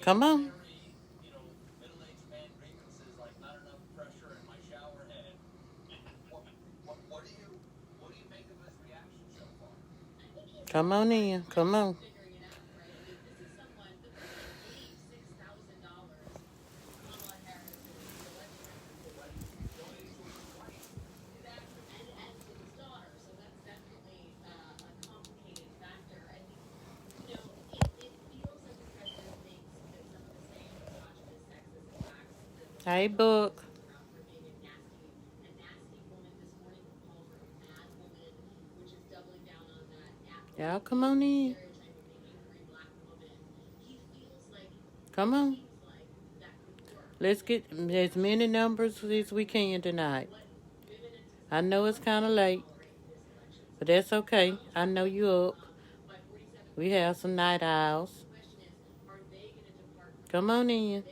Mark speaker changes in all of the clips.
Speaker 1: Come on. Come on in. Come on. Hey, Book. Y'all come on in. Come on. Let's get as many numbers as we can tonight. I know it's kind of late, but that's okay. I know you up. We have some night owls. Come on in.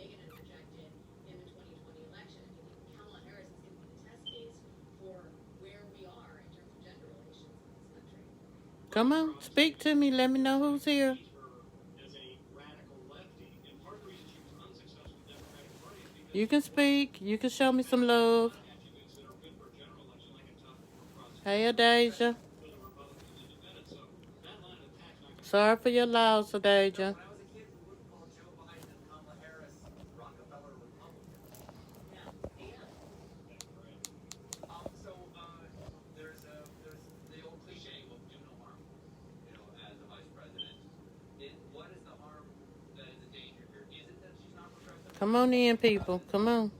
Speaker 1: Come on. Speak to me. Let me know who's here. You can speak. You can show me some love. Hey, Adasia. Sorry for your loss, Adasia. Come on in, people. Come on.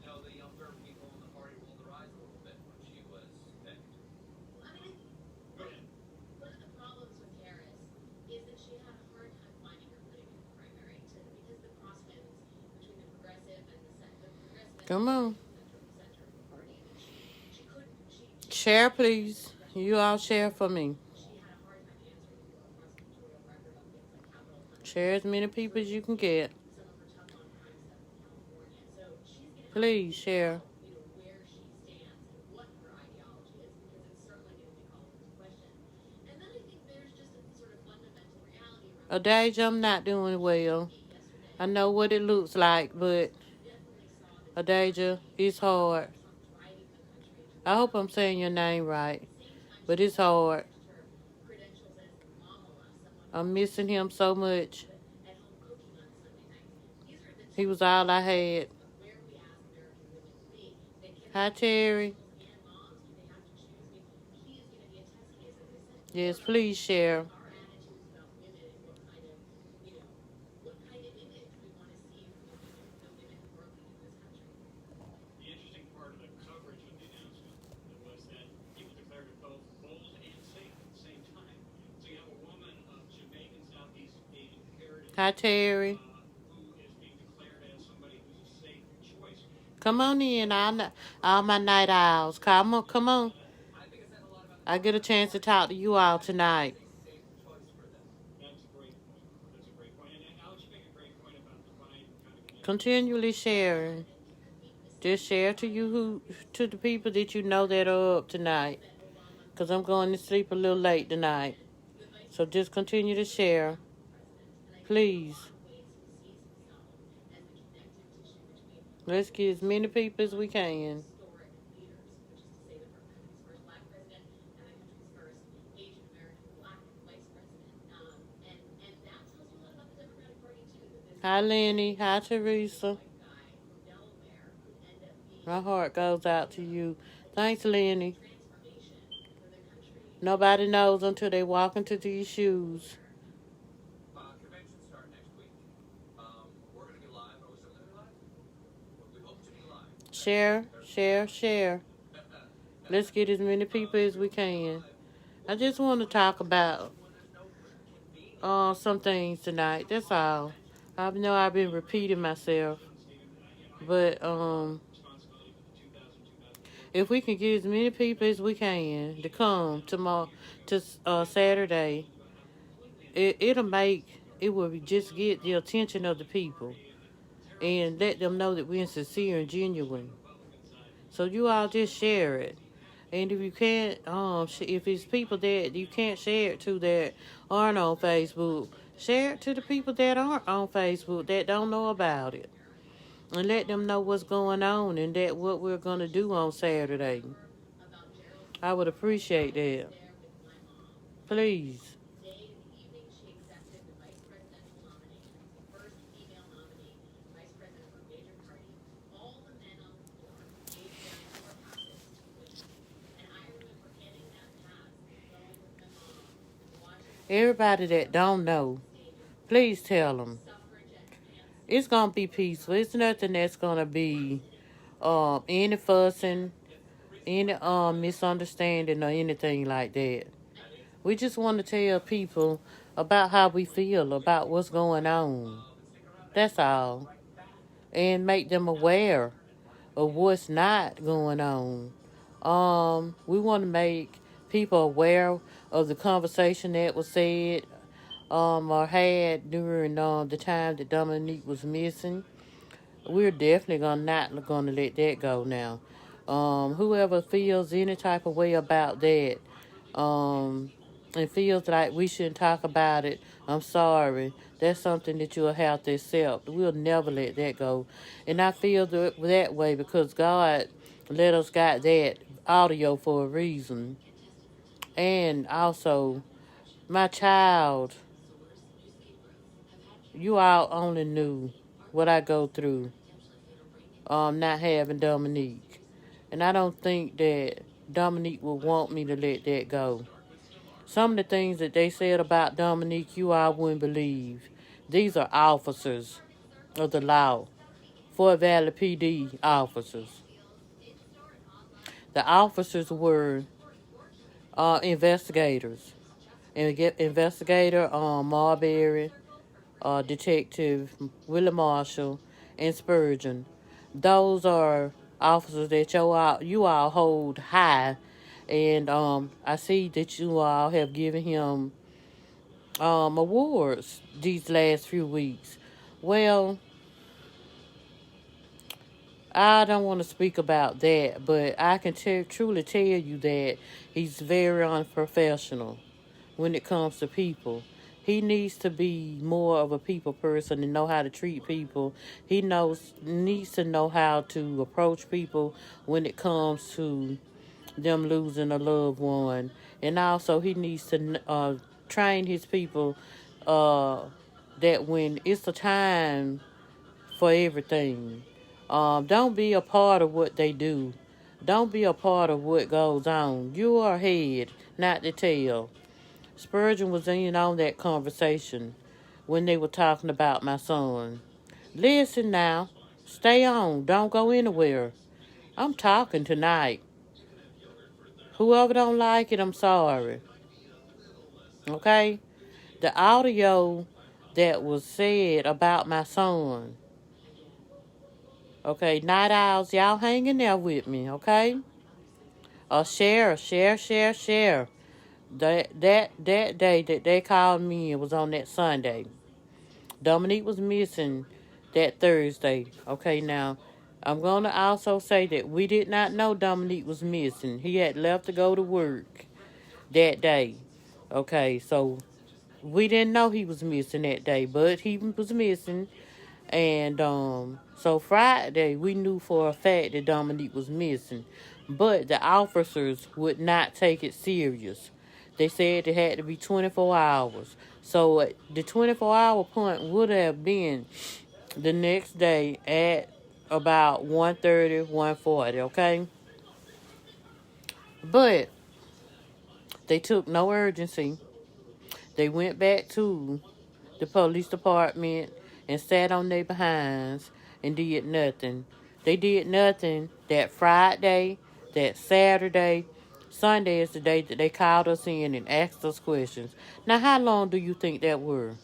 Speaker 1: Come on. Share, please. You all share for me. Share as many people as you can get. Please share. Adasia, I'm not doing well. I know what it looks like, but Adasia, it's hard. I hope I'm saying your name right, but it's hard. I'm missing him so much. He was all I had. Hi, Terry. Yes, please share. Hi, Terry. Come on in, all my night owls. Come on, come on. I get a chance to talk to you all tonight. Continually sharing. Just share to the people that you know that are up tonight. Because I'm going to sleep a little late tonight. So just continue to share. Please. Let's get as many people as we can. Hi, Lenny. Hi, Teresa. My heart goes out to you. Thanks, Lenny. Nobody knows until they walk into these shoes. Share, share, share. Let's get as many people as we can. I just want to talk about some things tonight. That's all. I know I've been repeating myself, but if we can get as many people as we can to come tomorrow to Saturday, it will just get the attention of the people and let them know that we're sincere and genuine. So you all just share it. And if you can't, if it's people that you can't share it to that aren't on Facebook, share it to the people that aren't on Facebook that don't know about it, and let them know what's going on and that what we're gonna do on Saturday. I would appreciate that, please. Everybody that don't know, please tell them. It's gonna be peaceful. It's nothing that's gonna be any fussing, any misunderstanding or anything like that. We just want to tell people about how we feel about what's going on. That's all. And make them aware of what's not going on. We want to make people aware of the conversation that was said or had during the time that Dominique was missing. We're definitely not gonna let that go now. Whoever feels any type of way about that, um, and feels like we shouldn't talk about it, I'm sorry. That's something that you'll have to accept. We'll never let that go. And I feel that way because God let us got that audio for a reason. And also, my child, you all only knew what I go through not having Dominique. And I don't think that Dominique would want me to let that go. Some of the things that they said about Dominique, you all wouldn't believe. These are officers of the law, Fort Valley PD officers. The officers were investigators. Investigator Marbury, Detective Willie Marshall, and Spurgeon. Those are officers that you all hold high, and I see that you all have given him awards these last few weeks. Well, I don't want to speak about that, but I can truly tell you that he's very unprofessional when it comes to people. He needs to be more of a people person and know how to treat people. He needs to know how to approach people when it comes to them losing a loved one. And also he needs to train his people uh, that when it's a time for everything, don't be a part of what they do. Don't be a part of what goes on. You are head, not the tail. Spurgeon was in on that conversation when they were talking about my son. Listen now. Stay on. Don't go anywhere. I'm talking tonight. Whoever don't like it, I'm sorry. Okay? The audio that was said about my son. Okay, night owls, y'all hanging there with me, okay? Share. That day that they called me, it was on that Sunday. Dominique was missing that Thursday. Okay, now, I'm going to also say that we did not know Dominique was missing. He had left to go to work that day. Okay, so we didn't know he was missing that day, but he was missing. And so Friday, we knew for a fact that Dominique was missing. But the officers would not take it serious. They said it had to be 24 hours. So the 24-hour point would have been the next day at about 1:30, 1:40, okay? But they took no urgency. They went back to the police department and sat on their behinds and did nothing. They did nothing that Friday, that Saturday. Sunday is the day that they called us in and asked us questions. Now, how long do you think that was?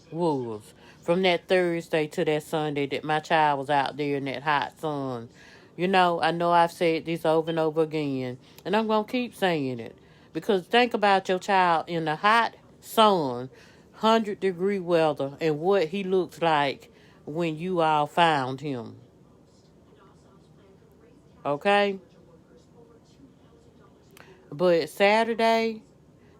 Speaker 1: From that Thursday to that Sunday that my child was out there in that hot sun. You know I've said this over and over again, and I'm going to keep saying it. Because think about your child in the hot sun, 100-degree weather, and what he looks like when you all found him. Okay? But Saturday,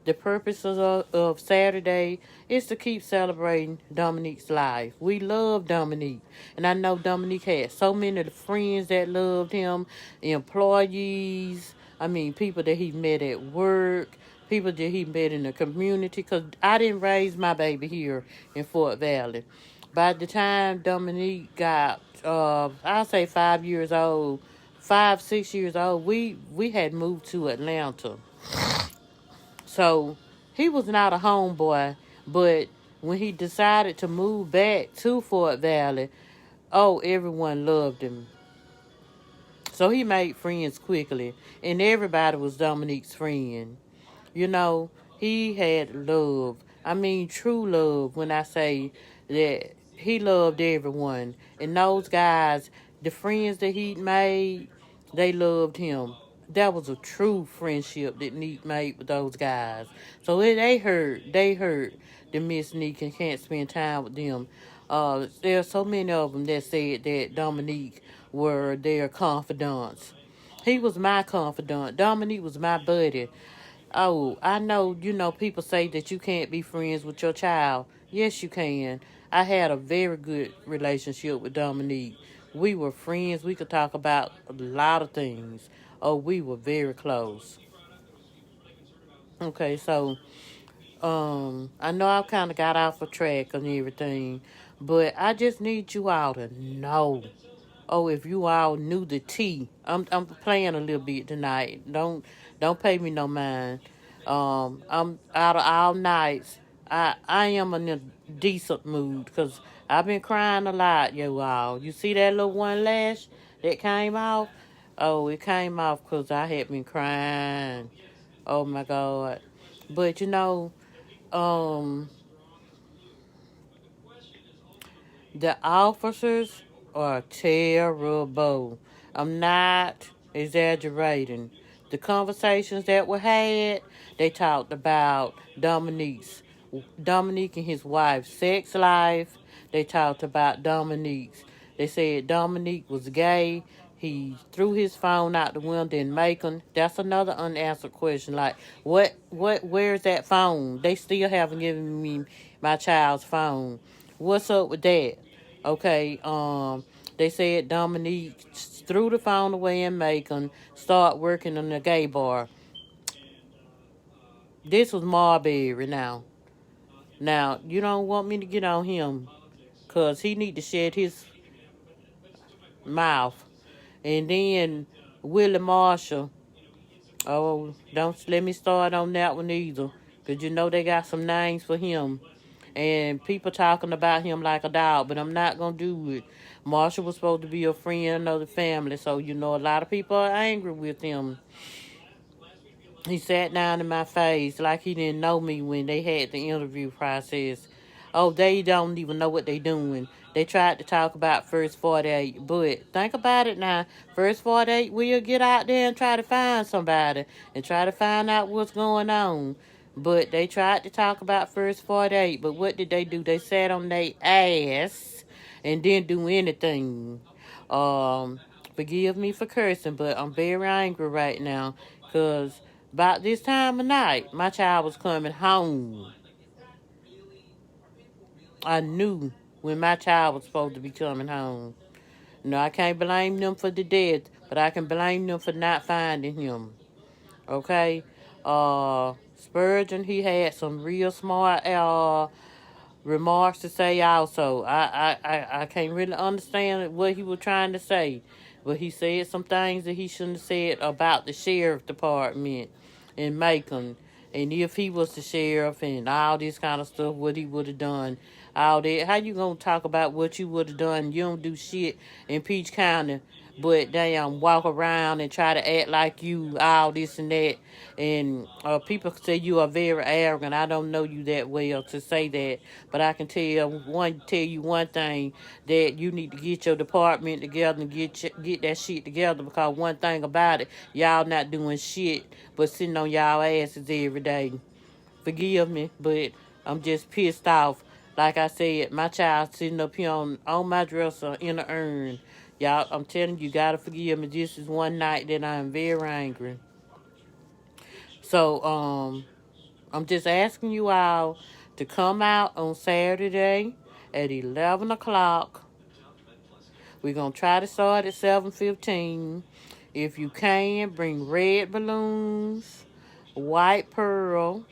Speaker 1: the purpose of Saturday is to keep celebrating Dominique's life. We love Dominique. And I know Dominique had so many of the friends that loved him, employees, I mean, people that he met at work, people that he met in the community. Because I didn't raise my baby here in Fort Valley. By the time Dominique got, I'll say 5 years old, 5, 6 years old, we had moved to Atlanta. So he was not a homeboy, but when he decided to move back to Fort Valley, oh, everyone loved him. So he made friends quickly, and everybody was Dominique's friend. You know, he had love. I mean, true love when I say that he loved everyone. And those guys, the friends that he made, they loved him. That was a true friendship that Neek made with those guys. So they hurt that Miss Neek and can't spend time with them. There are so many of them that said that Dominique were their confidants. He was my confidant. Dominique was my buddy. Oh, I know, people say that you can't be friends with your child. Yes, you can. I had a very good relationship with Dominique. We were friends. We could talk about a lot of things. Oh, we were very close. Okay, so I know I kind of got off of track and everything, but I just need you all to know. Oh, if you all knew the tea, I'm playing a little bit tonight. Don't pay me no mind. I'm out of all nights. I am in a decent mood because I've been crying a lot, you all. You see that little one lash that came off? Oh, it came off because I had been crying. Oh my God. But um, the officers are terrible. I'm not exaggerating. The conversations that were had, they talked about Dominique and his wife's sex life. They talked about Dominique's. They said Dominique was gay. He threw his phone out the window in Macon. That's another unanswered question. Like, where's that phone? They still haven't given me my child's phone. What's up with that? Okay, they said Dominique threw the phone away in Macon, start working in a gay bar. This was Marbury now. Now, you don't want me to get on him, because he need to shed his mouth. And then Willie Marshall. Oh, don't let me start on that one either, because they got some names for him. And people talking about him like a dog, but I'm not going to do it. Marshall was supposed to be a friend of the family, so a lot of people are angry with him. He sat down in my face like he didn't know me when they had the interview process. Oh, they don't even know what they doing. They tried to talk about First 48, but think about it now. First 48 will get out there and try to find somebody and try to find out what's going on. But they tried to talk about First 48, but what did they do? They sat on their ass and didn't do anything. Um, Forgive me for cursing, but I'm very angry right now because about this time of night, my child was coming home. I knew when my child was supposed to be coming home. I can't blame them for the death, but I can blame them for not finding him. Okay? Spurgeon, he had some real smart remarks to say also. I can't really understand what he was trying to say. But he said some things that he shouldn't have said about the sheriff department in Macon. And if he was the sheriff and all this kind of stuff, what he would have done. All that. How you going to talk about what you would have done? You don't do shit in Peach County. But damn, walk around and try to act like you all this and that. And people say you are very arrogant. I don't know you that well to say that. But I can tell you one thing, that you need to get your department together and get that shit together, because one thing about it, y'all not doing shit but sitting on y'all asses every day. Forgive me, but I'm just pissed off. Like I said, my child sitting up here on my dresser in an urn. Y'all, I'm telling you, gotta forgive me. This is one night that I'm very angry. So, I'm just asking you all to come out on Saturday at 11 o'clock. We're going to try to start at 7:15. If you can, bring red balloons, white pearl,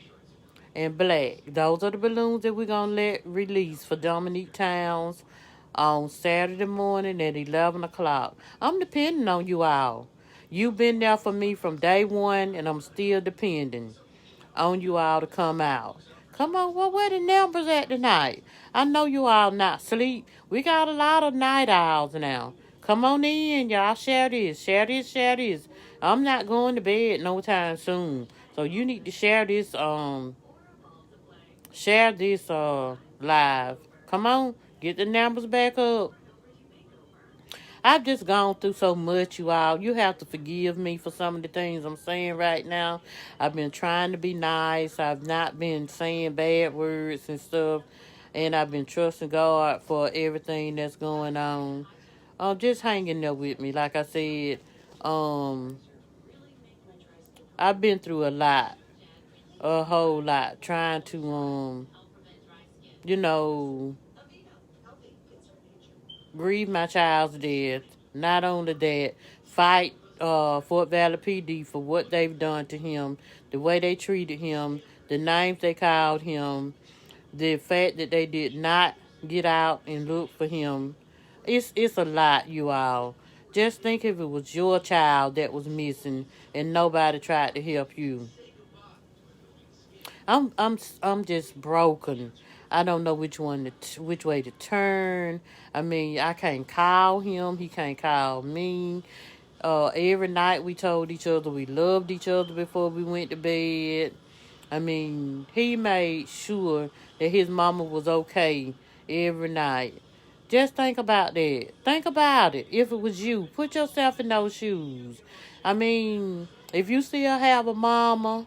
Speaker 1: and black. Those are the balloons that we're going to let release for Dominique Towns on Saturday morning at 11 o'clock. I'm depending on you all. You've been there for me from day one, and I'm still depending on you all to come out. Come on, well, where the numbers at tonight? I know you all not sleep. We got a lot of night owls now. Come on in, y'all. Share this, share this, share this. I'm not going to bed no time soon. So you need to share this live. Come on, get the numbers back up. I've just gone through so much, you all. You have to forgive me for some of the things I'm saying right now. I've been trying to be nice. I've not been saying bad words and stuff. And I've been trusting God for everything that's going on. Just hanging there with me. Like I said, I've been through a lot. A whole lot. Trying to, you know, grieve my child's death. Not only that, fight Fort Valley PD for what they've done to him, the way they treated him, the names they called him, the fact that they did not get out and look for him. It's a lot, you all. Just think if it was your child that was missing and nobody tried to help you. I'm just broken. I don't know which way to turn. I mean, I can't call him. He can't call me. Every night we told each other we loved each other before we went to bed. I mean, he made sure that his mama was okay every night. Just think about that. Think about it. If it was you, put yourself in those shoes. I mean, if you still have a mama,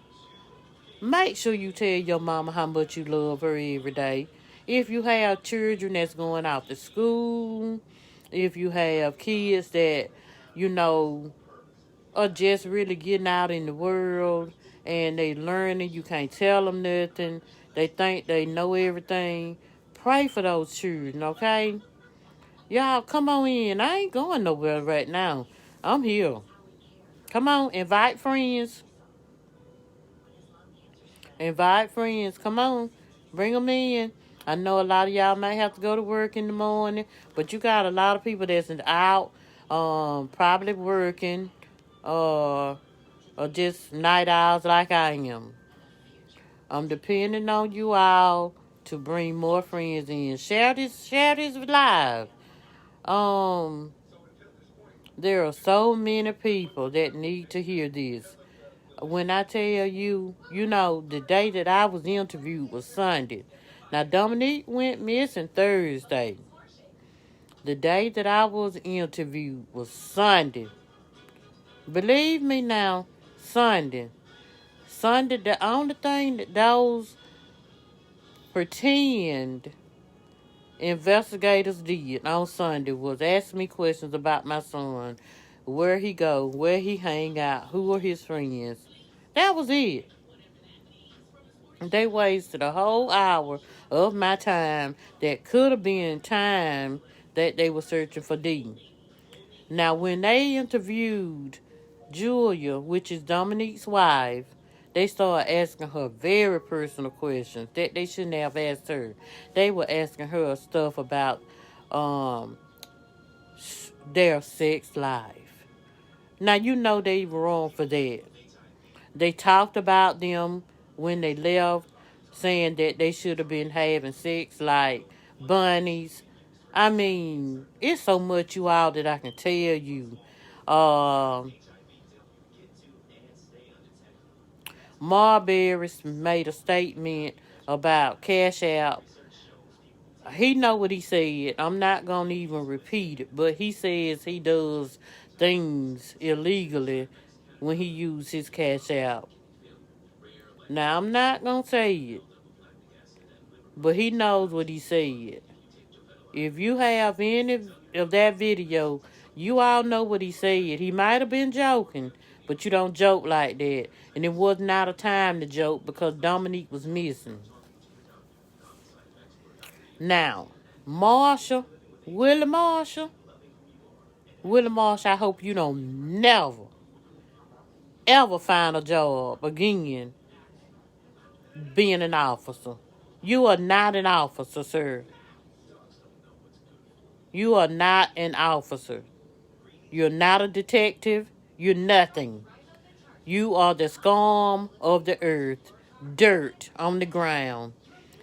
Speaker 1: make sure you tell your mama how much you love her every day. If you have children that's going off to school, if you have kids that, you know, are just really getting out in the world and they learning, you can't tell them nothing. They think they know everything. Pray for those children, okay? Y'all, come on in. I ain't going nowhere right now. I'm here. Come on, invite friends. Invite friends. Come on. Bring them in. I know a lot of y'all might have to go to work in the morning, but you got a lot of people that's out, probably working, or just night owls like I am. I'm depending on you all to bring more friends in. Share this live. Um, there are so many people that need to hear this. When I tell you, you know, the day that I was interviewed was Sunday. Now, Dominique went missing Thursday. The day that I was interviewed was Sunday. Believe me now, Sunday. Sunday, the only thing that those pretend investigators did on Sunday was ask me questions about my son. Where he go, where he hang out, who are his friends. That was it. They wasted a whole hour of my time that could have been time that they were searching for Dee. Now, when they interviewed Julia, which is Dominique's wife, they started asking her very personal questions that they shouldn't have asked her. They were asking her stuff about their sex life. Now, you know they were wrong for that. They talked about them when they left, saying that they should have been having sex like bunnies. I mean, it's so much you all that I can tell you. Marbury made a statement about Cash App. He know what he said. I'm not going to even repeat it, but he says he does things illegally when he uses his Cash App. Now, I'm not going to say it, but he knows what he said. If you have any of that video, You all know what he said. He might have been joking, but you don't joke like that. And it was not a time to joke because Dominique was missing. Now, Marshall, Willie Marshall, I hope you don't never, ever find a job again being an officer. You are not an officer, sir. You are not an officer. You're not a detective. You're nothing. You are the scum of the earth, dirt on the ground.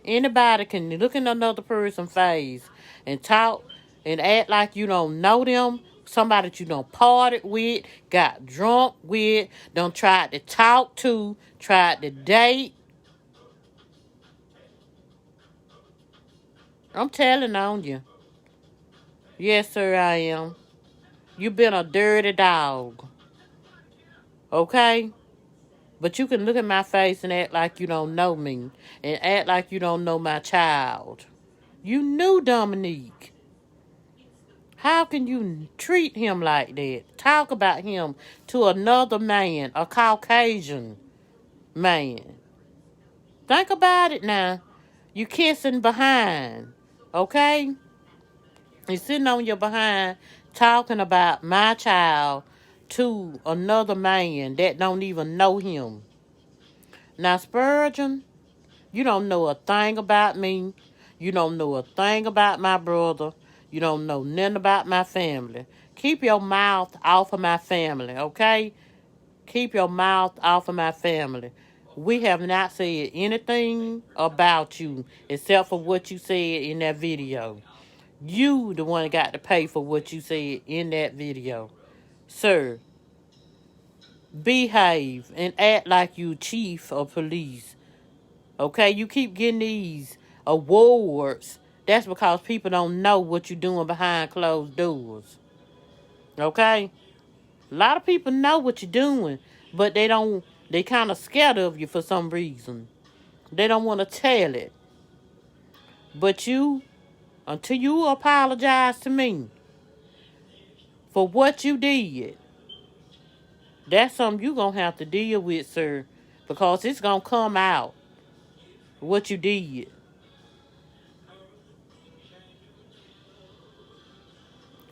Speaker 1: Anybody can look in another person's face and talk and act like you don't know them. Somebody that you don't parted with, got drunk with, don't try to talk to, tried to date. I'm telling on you. Yes, sir, I am. You been a dirty dog. Okay? But you can look at my face and act like you don't know me. And act like you don't know my child. You knew Dominique. How can you treat him like that? Talk about him to another man, a Caucasian man. Think about it now. You kissing behind. Okay? You're sitting on your behind talking about my child to another man that don't even know him. Now, Spurgeon, you don't know a thing about me. You don't know a thing about my brother. You don't know nothing about my family. Keep your mouth off of my family, okay? Keep your mouth off of my family. We have not said anything about you except for what you said in that video. You the one that got to pay for what you said in that video. Sir, behave and act like you chief of police. Okay, you keep getting these awards. That's because people don't know what you're doing behind closed doors. Okay? A lot of people know what you're doing, but they kind of scared of you for some reason. They don't want to tell it. But you, until you apologize to me for what you did, that's something you're going to have to deal with, sir, because it's going to come out what you did.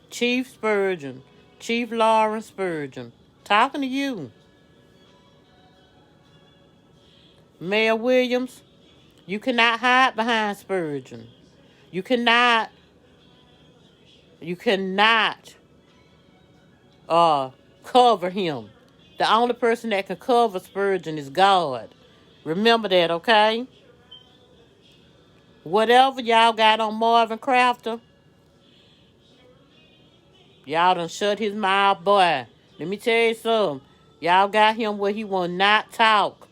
Speaker 1: Chief Spurgeon, Chief Lawrence Spurgeon, talking to you. Mayor Williams, you cannot hide behind Spurgeon. You cannot cover him. The only person that can cover Spurgeon is God. Remember that, okay? Whatever y'all got on Marvin Crafter, y'all done shut his mouth, boy. Let me tell you something. Y'all got him where he will not talk.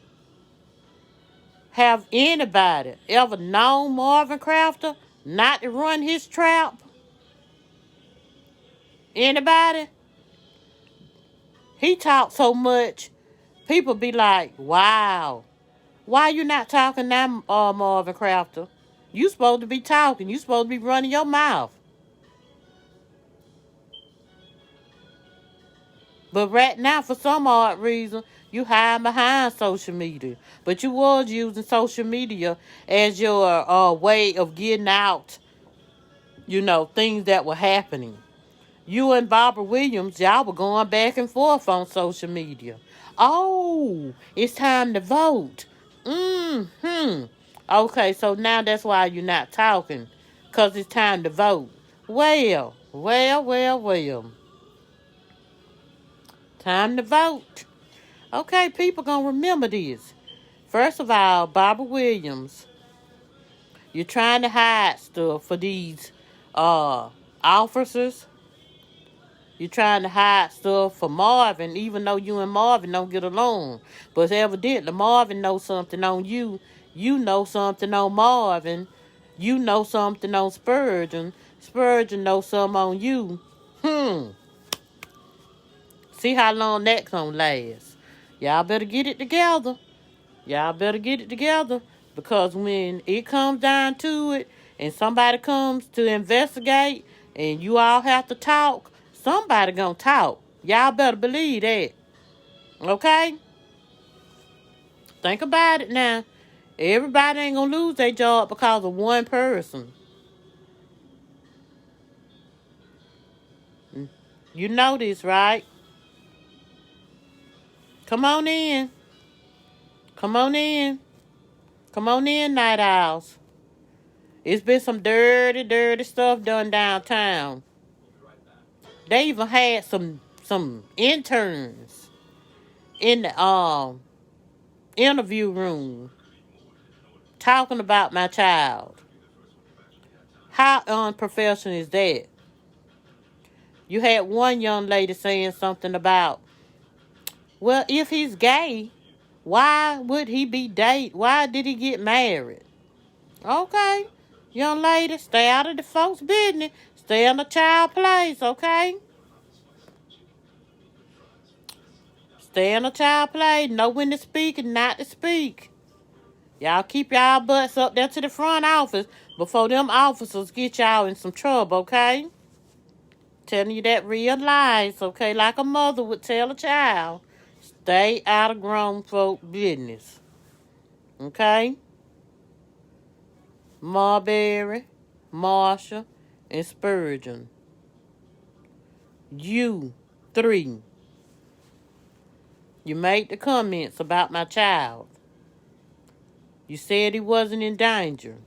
Speaker 1: Have anybody ever known Marvin Crafter not to run his trap? Anybody? He talks so much, people be like, wow. Why you not talking now, Marvin Crafter? You supposed to be talking. You supposed to be running your mouth. But right now, for some odd reason, you hide behind social media. But you was using social media as your way of getting out, things that were happening. You and Barbara Williams, y'all were going back and forth on social media. Oh, it's time to vote. Okay, so now that's why you're not talking. Because it's time to vote. Well. Time to vote. Okay, people gonna remember this. First of all, Barbara Williams, you're trying to hide stuff for these officers. You're trying to hide stuff for Marvin, even though you and Marvin don't get along. But evidently, Marvin knows something on you. You know something on Marvin. You know something on Spurgeon. Spurgeon knows something on you. See how long that's gonna last. Y'all better get it together. Because when it comes down to it and somebody comes to investigate and you all have to talk, Somebody gonna talk. Y'all better believe that. Okay? Think about it now. Everybody ain't gonna lose their job because of one person. You know this, right? Come on in. Come on in. Come on in, night owls. It's been some dirty, dirty stuff done downtown. They even had some interns in the interview room talking about my child. How unprofessional is that? You had one young lady saying something about, well, if he's gay, why would he be why did he get married? Okay, young lady, stay out of the folks' business. Stay in the child place, okay? Stay in the child place. Know when to speak and not to speak. Y'all keep y'all butts up there to the front office before them officers get y'all in some trouble, okay? Telling you that real lies, okay? Like a mother would tell a child. Stay out of grown folk business. Okay? Marbury, Marshall, and Spurgeon. You three. You made the comments about my child. You said he wasn't in danger.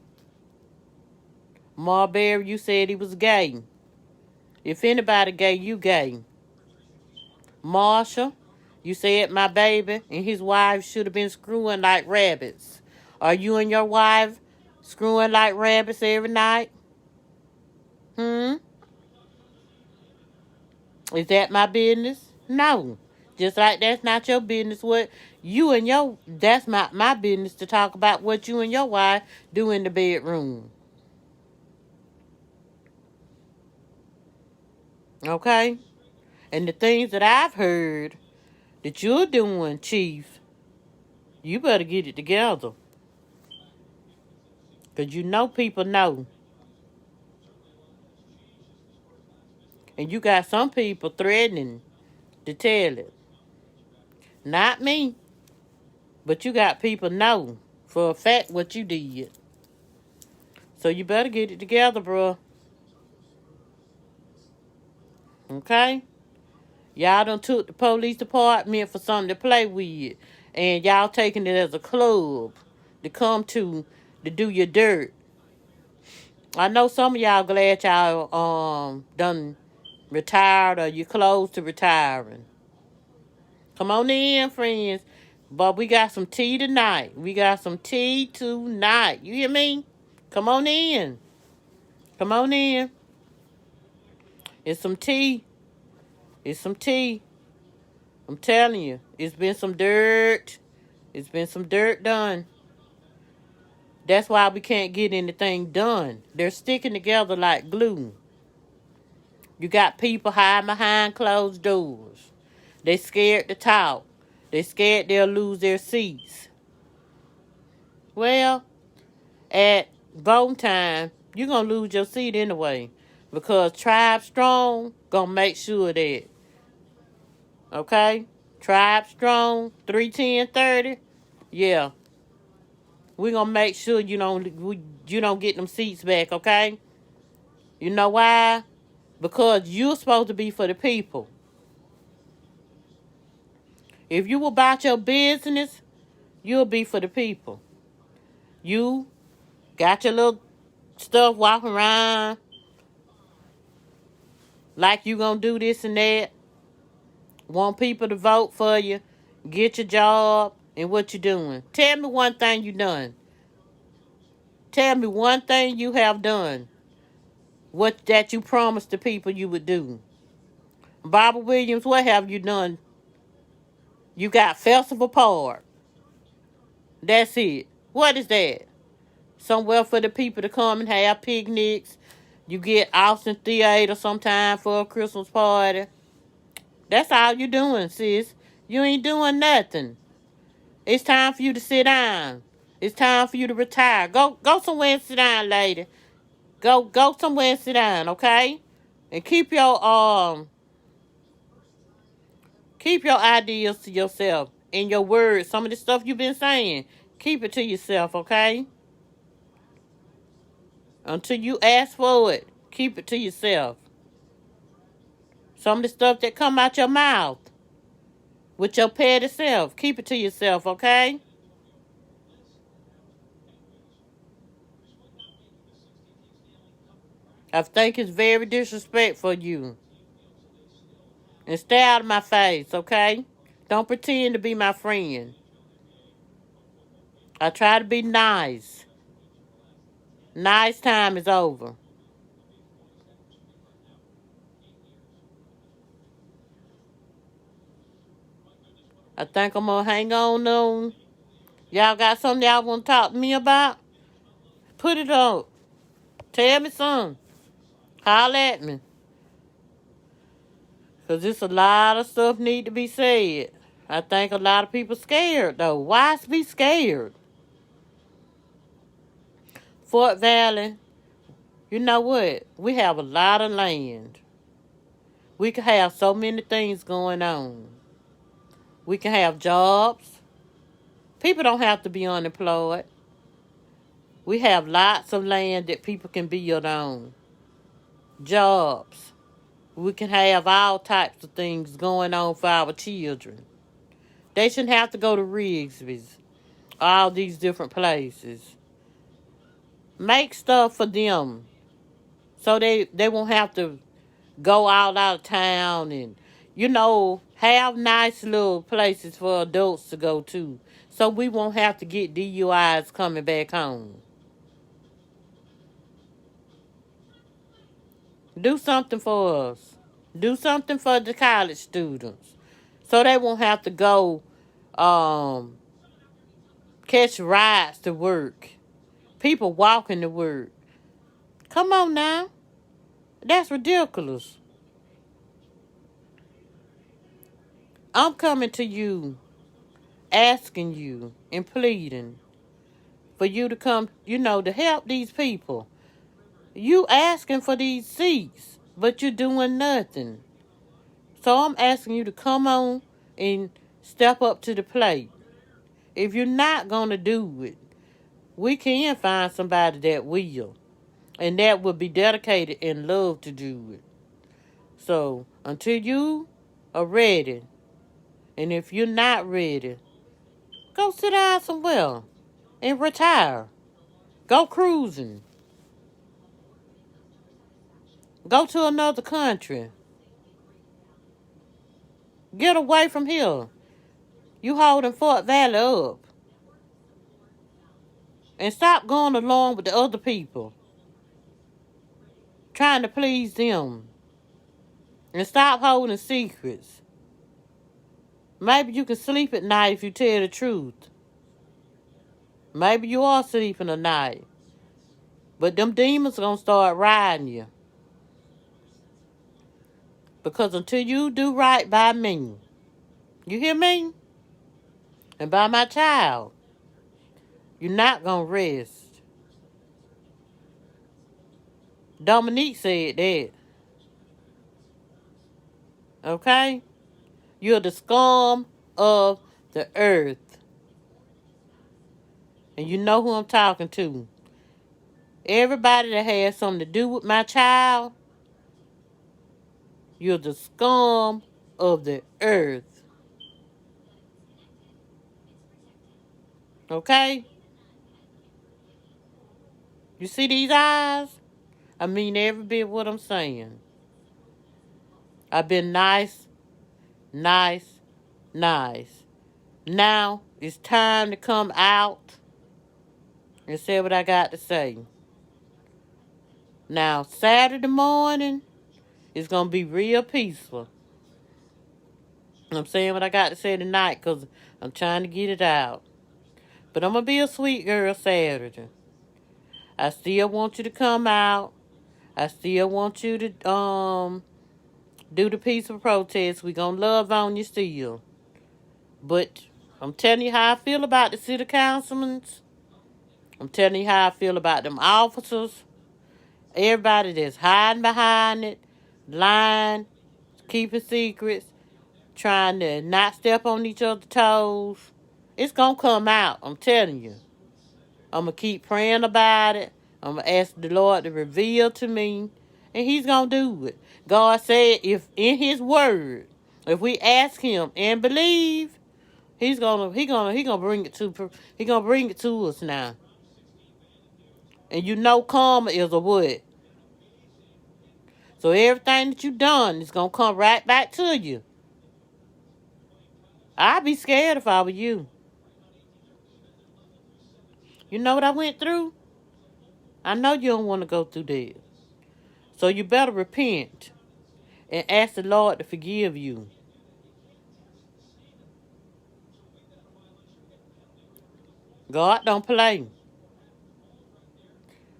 Speaker 1: Marbury, you said he was gay. If anybody gay, you gay. Marshall, you said my baby and his wife should have been screwing like rabbits. Are you and your wife screwing like rabbits every night? Is that my business? No. Just like that's not your business. That's my business to talk about what you and your wife do in the bedroom. Okay? And the things that I've heard that you're doing, Chief, you better get it together. Because you know people know. And you got some people threatening to tell it. Not me. But you got people know for a fact what you did. So you better get it together, bro. Okay? Y'all done took the police department for something to play with. And y'all taking it as a club to come to do your dirt. I know some of y'all glad y'all done retired or you close to retiring. Come on in, friends. But we got some tea tonight. You hear me? Come on in. Come on in. It's some tea. I'm telling you. It's been some dirt. Done. That's why we can't get anything done. They're sticking together like glue. You got people hiding behind closed doors. They scared to talk. They scared they'll lose their seats. Well, at voting time, you're going to lose your seat anyway. Because Tribe Strong going to make sure that. Okay? Tribe Strong, 310-30. Yeah. We're going to make sure you don't get them seats back, okay? You know why? Because you're supposed to be for the people. If you about your business, you'll be for the people. You got your little stuff walking around like you gonna do this and that. Want people to vote for you. Get your job and what you doing. Tell me one thing you done. Tell me one thing you have done. What that you promised the people you would do. Barbara Williams, what have you done? You got Festival Park. That's it. What is that? Somewhere for the people to come and have picnics. You get Austin Theater sometime for a Christmas party. That's all you doing, sis. You ain't doing nothing. It's time for you to sit down. It's time for you to retire. Go somewhere and sit down, lady. Go somewhere and sit down, okay? And keep your Keep your ideas to yourself and your words. Some of the stuff you've been saying, keep it to yourself, okay? Until you ask for it, keep it to yourself. Some of the stuff that come out your mouth with your petty self, keep it to yourself, okay? I think it's very disrespectful of you. And stay out of my face, okay? Don't pretend to be my friend. I try to be nice. Nice time is over. I think I'm gonna hang on. Y'all got something y'all want to talk to me about? Put it on. Tell me something. Holler at me. Because there's a lot of stuff need to be said. I think a lot of people scared, though. Why be scared? Fort Valley, you know what? We have a lot of land. We can have so many things going on. We can have jobs. People don't have to be unemployed. We have lots of land that people can build on. Jobs. We can have all types of things going on for our children. They shouldn't have to go to Rigsby's. All these different places. Make stuff for them. So they won't have to go all out of town and, have nice little places for adults to go to. So we won't have to get DUIs coming back home. Do something for us. Do something for the college students. So they won't have to go catch rides to work. People walking to work. Come on now. That's ridiculous. I'm coming to you, asking you and pleading for you to come, to help these people. You asking for these seats, but you're doing nothing. So I'm asking you to come on and step up to the plate. If you're not going to do it, we can find somebody that will. And that will be dedicated and love to do it. So until you are ready, and if you're not ready, go sit down somewhere and retire. Go cruising. Go to another country. Get away from here. You holding Fort Valley up. And stop going along with the other people. Trying to please them. And stop holding secrets. Maybe you can sleep at night if you tell the truth. Maybe you are sleeping at night. But them demons are going to start riding you. Because until you do right by me, you hear me? And by my child, you're not going to rest. Dominique said that. Okay? You're the scum of the earth. And you know who I'm talking to. Everybody that has something to do with my child, you're the scum of the earth. Okay? You see these eyes? I mean every bit what I'm saying. I've been nice. Now it's time to come out and say what I got to say. Now, Saturday morning is going to be real peaceful. I'm saying what I got to say tonight because I'm trying to get it out. But I'm going to be a sweet girl Saturday. I still want you to come out. I still want you to do the peaceful protest. We're going to love on you still. But I'm telling you how I feel about the city councilmen. I'm telling you how I feel about them officers. Everybody that's hiding behind it, lying, keeping secrets. trying to not step on each other's toes. It's going to come out, I'm telling you. I'm going to keep praying about it. I'm going to ask the Lord to reveal to me, and he's going to do it. God said if in his word, if we ask him and believe, he gonna bring it to us now. And you know karma is a what? So everything that you done is gonna come right back to you. I'd be scared if I were you. You know what I went through? I know you don't want to go through that. So you better repent and ask the Lord to forgive you. God don't play.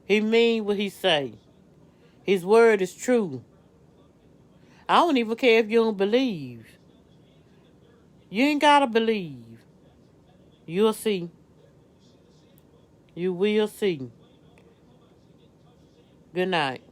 Speaker 1: He mean what he say. His word is true. I don't even care if you don't believe. You ain't gotta believe. You'll see. You will see. Good night.